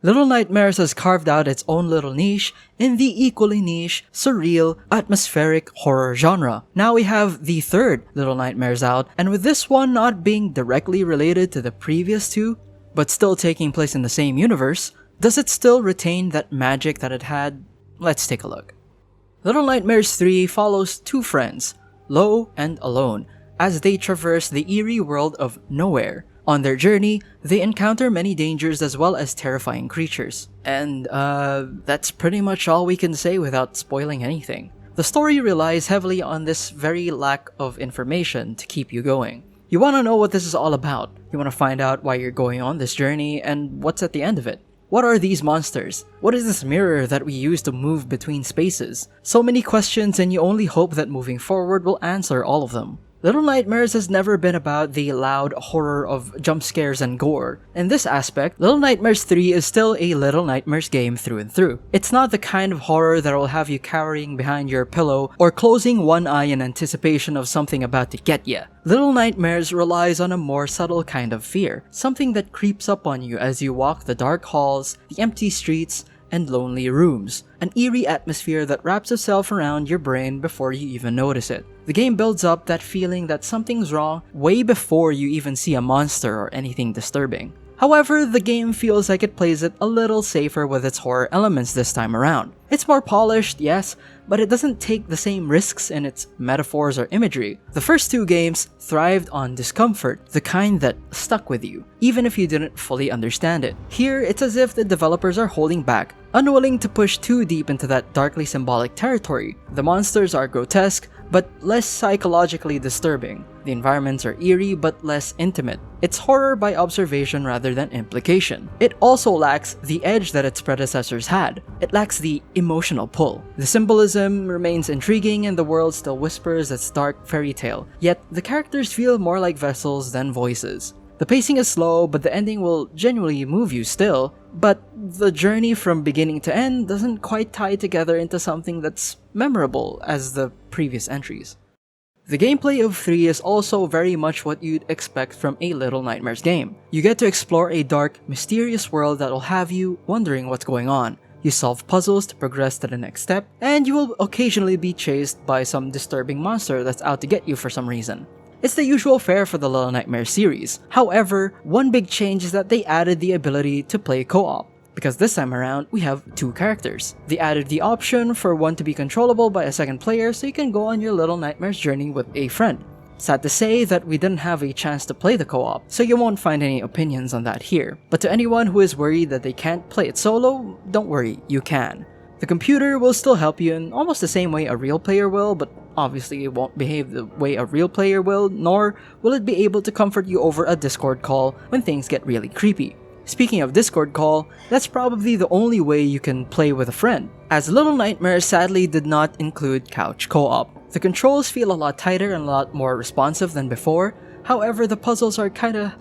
Little Nightmares has carved out its own little niche in the equally niche, surreal, atmospheric horror genre. Now we have the third Little Nightmares out, and with this one not being directly related to the previous two, but still taking place in the same universe, does it still retain that magic that it had? Let's take a look. Little Nightmares 3 follows two friends, Lo and Alone, as they traverse the eerie world of nowhere. On their journey, they encounter many dangers as well as terrifying creatures. And that's pretty much all we can say without spoiling anything. The story relies heavily on this very lack of information to keep you going. You want to know what this is all about. You want to find out why you're going on this journey and what's at the end of it. What are these monsters? What is this mirror that we use to move between spaces? So many questions, and you only hope that moving forward will answer all of them. Little Nightmares has never been about the loud horror of jump scares and gore. In this aspect, Little Nightmares 3 is still a Little Nightmares game through and through. It's not the kind of horror that will have you cowering behind your pillow or closing one eye in anticipation of something about to get ya. Little Nightmares relies on a more subtle kind of fear, something that creeps up on you as you walk the dark halls, the empty streets, and lonely rooms, an eerie atmosphere that wraps itself around your brain before you even notice it. The game builds up that feeling that something's wrong way before you even see a monster or anything disturbing. However, the game feels like it plays it a little safer with its horror elements this time around. It's more polished, yes, but it doesn't take the same risks in its metaphors or imagery. The first two games thrived on discomfort, the kind that stuck with you, even if you didn't fully understand it. Here, it's as if the developers are holding back, unwilling to push too deep into that darkly symbolic territory. The monsters are grotesque, but less psychologically disturbing. The environments are eerie but less intimate. It's horror by observation rather than implication. It also lacks the edge that its predecessors had. It lacks the emotional pull. The symbolism remains intriguing and the world still whispers its dark fairy tale, yet the characters feel more like vessels than voices. The pacing is slow, but the ending will genuinely move you still, but the journey from beginning to end doesn't quite tie together into something that's memorable as the previous entries. The gameplay of 3 is also very much what you'd expect from a Little Nightmares game. You get to explore a dark, mysterious world that will have you wondering what's going on. You solve puzzles to progress to the next step, and you will occasionally be chased by some disturbing monster that's out to get you for some reason. It's the usual fare for the Little Nightmares series. However, one big change is that they added the ability to play co-op, because this time around, we have two characters. They added the option for one to be controllable by a second player so you can go on your Little Nightmares journey with a friend. Sad to say that we didn't have a chance to play the co-op, so you won't find any opinions on that here. But to anyone who is worried that they can't play it solo, don't worry, you can. The computer will still help you in almost the same way a real player will, but obviously it won't behave the way a real player will, nor will it be able to comfort you over a Discord call when things get really creepy. Speaking of Discord call, that's probably the only way you can play with a friend, as Little Nightmares sadly did not include couch co-op. The controls feel a lot tighter and a lot more responsive than before, however the puzzles are kinda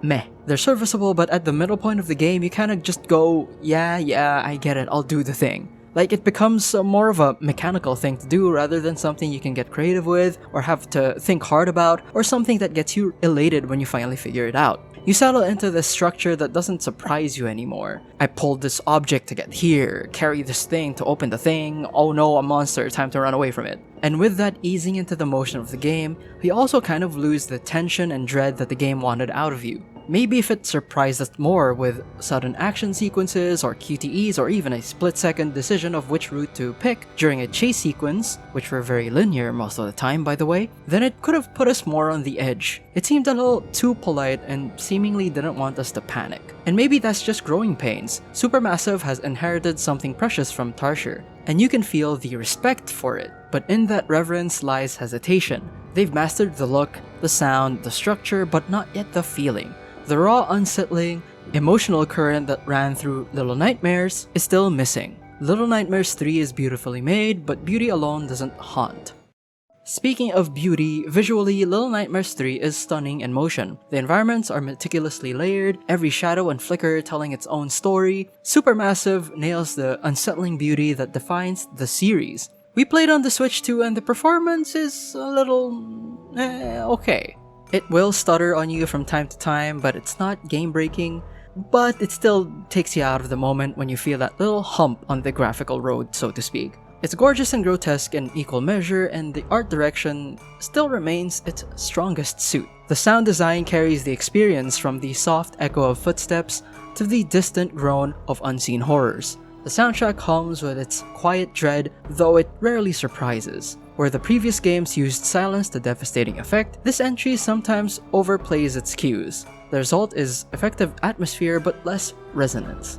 meh. They're serviceable, but at the middle point of the game you kinda just go, yeah, I get it, I'll do the thing. Like, it becomes more of a mechanical thing to do rather than something you can get creative with, or have to think hard about, or something that gets you elated when you finally figure it out. You settle into this structure that doesn't surprise you anymore. I pulled this object to get here, carry this thing to open the thing, oh no, a monster, time to run away from it. And with that easing into the motion of the game, we also kind of lose the tension and dread that the game wanted out of you. Maybe if it surprised us more with sudden action sequences or QTEs or even a split-second decision of which route to pick during a chase sequence, which were very linear most of the time by the way, then it could have put us more on the edge. It seemed a little too polite and seemingly didn't want us to panic. And maybe that's just growing pains. Supermassive has inherited something precious from Tarsier, and you can feel the respect for it, but in that reverence lies hesitation. They've mastered the look, the sound, the structure, but not yet the feeling. The raw, unsettling, emotional current that ran through Little Nightmares is still missing. Little Nightmares 3 is beautifully made, but beauty alone doesn't haunt. Speaking of beauty, visually, Little Nightmares 3 is stunning in motion. The environments are meticulously layered, every shadow and flicker telling its own story. Supermassive nails the unsettling beauty that defines the series. We played on the Switch too, and the performance is a little okay. It will stutter on you from time to time, but it's not game-breaking. but it still takes you out of the moment when you feel that little hump on the graphical road, so to speak. It's gorgeous and grotesque in equal measure, and the art direction still remains its strongest suit. The sound design carries the experience from the soft echo of footsteps to the distant groan of unseen horrors. The soundtrack hums with its quiet dread, though it rarely surprises. Where the previous games used silence to devastating effect, this entry sometimes overplays its cues. The result is effective atmosphere but less resonance.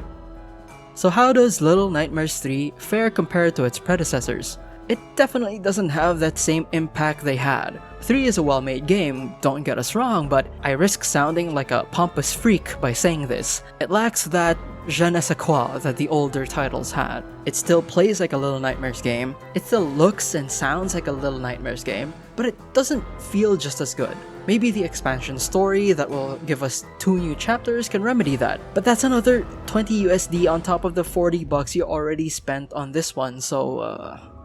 So how does Little Nightmares 3 fare compared to its predecessors? It definitely doesn't have that same impact they had. 3 is a well-made game, don't get us wrong, but I risk sounding like a pompous freak by saying this. It lacks that je ne sais quoi that the older titles had. It still plays like a Little Nightmares game, it still looks and sounds like a Little Nightmares game, but it doesn't feel just as good. Maybe the expansion story that will give us 2 new chapters can remedy that, but that's another 20 USD on top of the 40 bucks you already spent on this one, so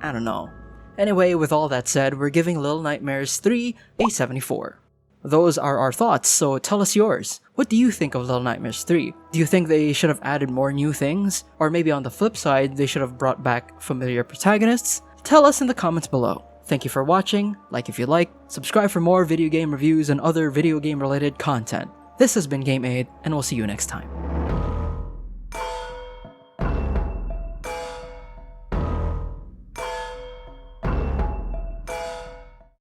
I don't know. Anyway, with all that said, we're giving Little Nightmares 3 a 74. Those are our thoughts, so tell us yours. What do you think of Little Nightmares 3? Do you think they should have added more new things? Or maybe on the flip side, they should have brought back familiar protagonists? Tell us in the comments below. Thank you for watching, like if you like, subscribe for more video game reviews and other video game related content. This has been Game8, and we'll see you next time.